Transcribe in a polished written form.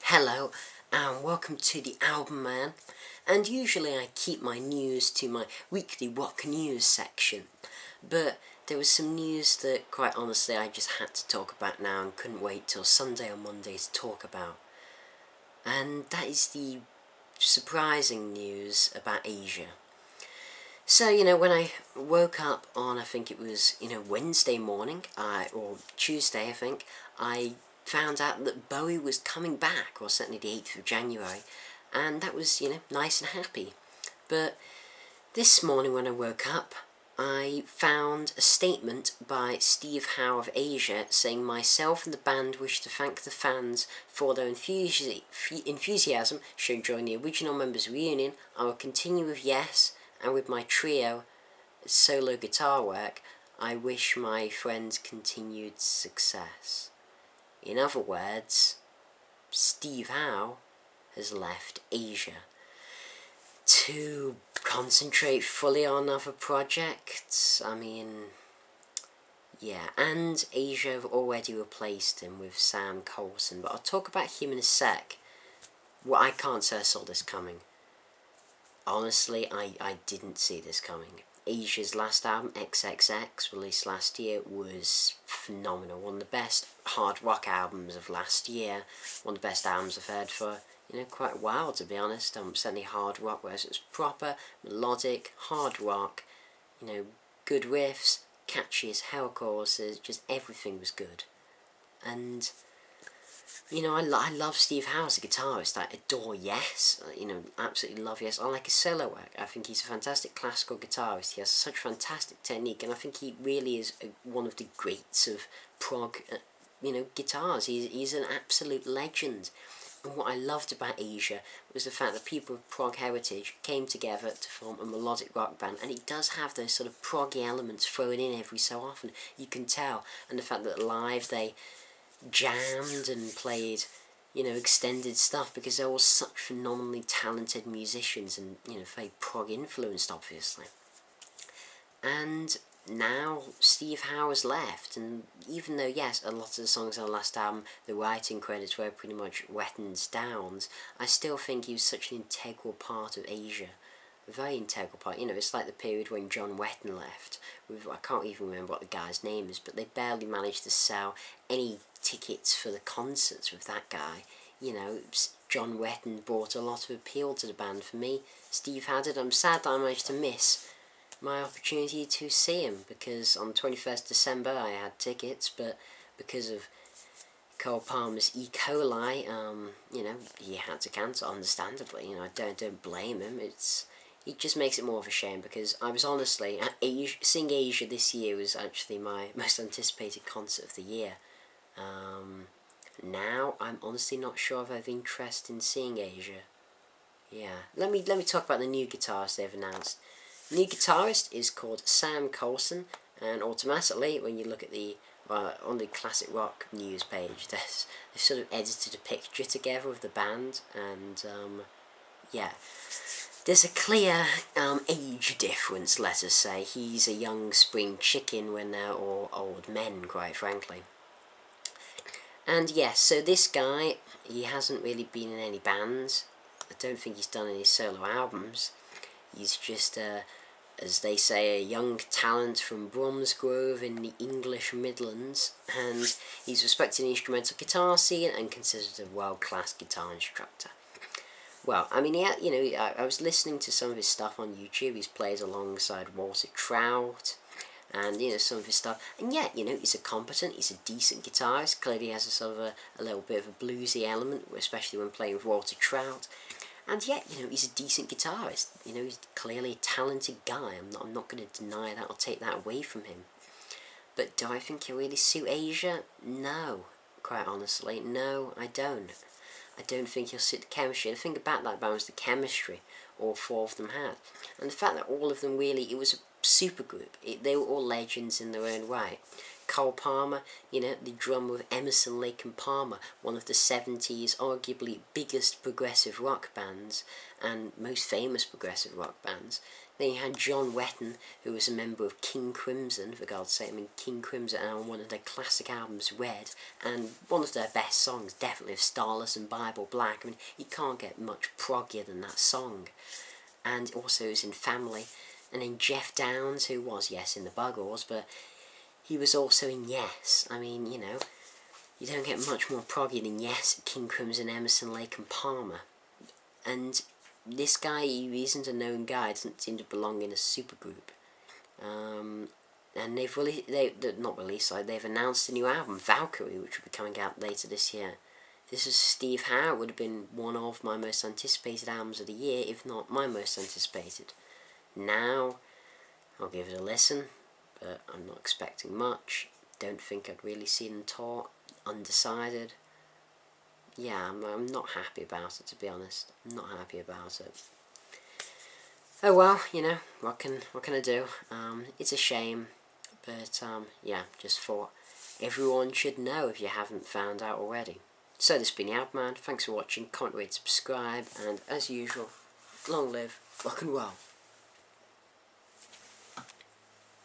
Hello, and welcome to the Album Man. And usually I keep my news to my weekly rock news section, but there was some news that, quite honestly, I just had to talk about now and couldn't wait till Sunday or Monday to talk about. And that is the surprising news about Asia. So, when I woke up on, I think it was, Wednesday morning, or Tuesday, I think, I found out that Bowie was coming back, or certainly the 8th of January, and that was, nice and happy. But this morning when I woke up, I found a statement by Steve Howe of Asia saying, "Myself and the band wish to thank the fans for their enthusiasm shown during the original members' reunion. I will continue with Yes, and with my trio solo guitar work, I wish my friends continued success." In other words, Steve Howe has left Asia to concentrate fully on other projects. And Asia have already replaced him with Sam Coulton, but I'll talk about him in a sec. Well, I can't say I saw this coming. Honestly, I didn't see this coming. Asia's last album, XXX, released last year, was phenomenal. One of the best hard rock albums of last year. One of the best albums I've heard for, quite a while, to be honest. Certainly hard rock, whereas it was proper, melodic, hard rock, good riffs, catchy as hell choruses, just everything was good. And I love Steve Howe as a guitarist. I adore Yes. Absolutely love Yes. I like his solo work. I think he's a fantastic classical guitarist. He has such fantastic technique, and I think he really is one of the greats of prog, guitars. He's an absolute legend. And what I loved about Asia was the fact that people of prog heritage came together to form a melodic rock band, and it does have those sort of proggy elements thrown in every so often. You can tell, and the fact that live they jammed and played, extended stuff, because they're all such phenomenally talented musicians and, very prog influenced, obviously. And now Steve Howe has left, and even though, yes, a lot of the songs on the last album, the writing credits were pretty much Wetton's Downs, I still think he was such an integral part of Asia. A very integral part. It's like the period when John Wetton left. I can't even remember what the guy's name is, but they barely managed to sell any tickets for the concerts with that guy. John Wetton brought a lot of appeal to the band for me. Steve had it. I'm sad that I managed to miss my opportunity to see him, because on 21st December I had tickets, but because of Cole Palmer's E. coli, he had to cancel, understandably. I don't blame him. It just makes it more of a shame, because I was honestly, seeing Asia this year was actually my most anticipated concert of the year. Now I'm honestly not sure if I have interest in seeing Asia. Yeah, let me talk about the new guitarist they've announced. The new guitarist is called Sam Coulton, and automatically, when you look at on the classic rock news page, they've sort of edited a picture together of the band, and there's a clear age difference, let us say. He's a young spring chicken when they're all old men, quite frankly. And yes, so this guy, he hasn't really been in any bands. I don't think he's done any solo albums. He's just, as they say, a young talent from Bromsgrove in the English Midlands, and he's respected in the instrumental guitar scene and considered a world-class guitar instructor. Well, I was listening to some of his stuff on YouTube. He's played alongside Walter Trout, and, some of his stuff. And yet, he's a competent, he's a decent guitarist. Clearly has a sort of a little bit of a bluesy element, especially when playing with Walter Trout. And yet, he's a decent guitarist. He's clearly a talented guy. I'm not going to deny that or take that away from him. But do I think he'll really suit Asia? No, quite honestly. No, I don't. I don't think he'll suit the chemistry. The thing about that band was the chemistry all four of them had. And the fact that all of them really, it was a super group. They were all legends in their own right. Cole Palmer, the drummer of Emerson, Lake and Palmer, one of the 70s arguably biggest progressive rock bands and most famous progressive rock bands. Then you had John Wetton, who was a member of King Crimson, for God's sake. I mean, King Crimson, and on one of their classic albums, Red, and one of their best songs, definitely, of Starless and Bible Black. I mean, you can't get much proggier than that song. And also he was in Family. And then Jeff Downes, who was, yes, in the Buggles, but he was also in Yes. I mean, you know, you don't get much more proggy than Yes, King Crimson, Emerson, Lake and Palmer. And this guy, he isn't a known guy, doesn't seem to belong in a supergroup. And they've announced a new album, Valkyrie, which will be coming out later this year. This is Steve Howe. It would have been one of my most anticipated albums of the year, if not my most anticipated. Now, I'll give it a listen, but I'm not expecting much. Don't think I'd really see them tour. Undecided. Yeah, I'm not happy about it, to be honest. I'm not happy about it. Oh well, you know, what can I do? It's a shame, but yeah, just thought everyone should know if you haven't found out already. So this has been the Albman. Thanks for watching. Comment, rate, subscribe, and as usual, long live rock and roll.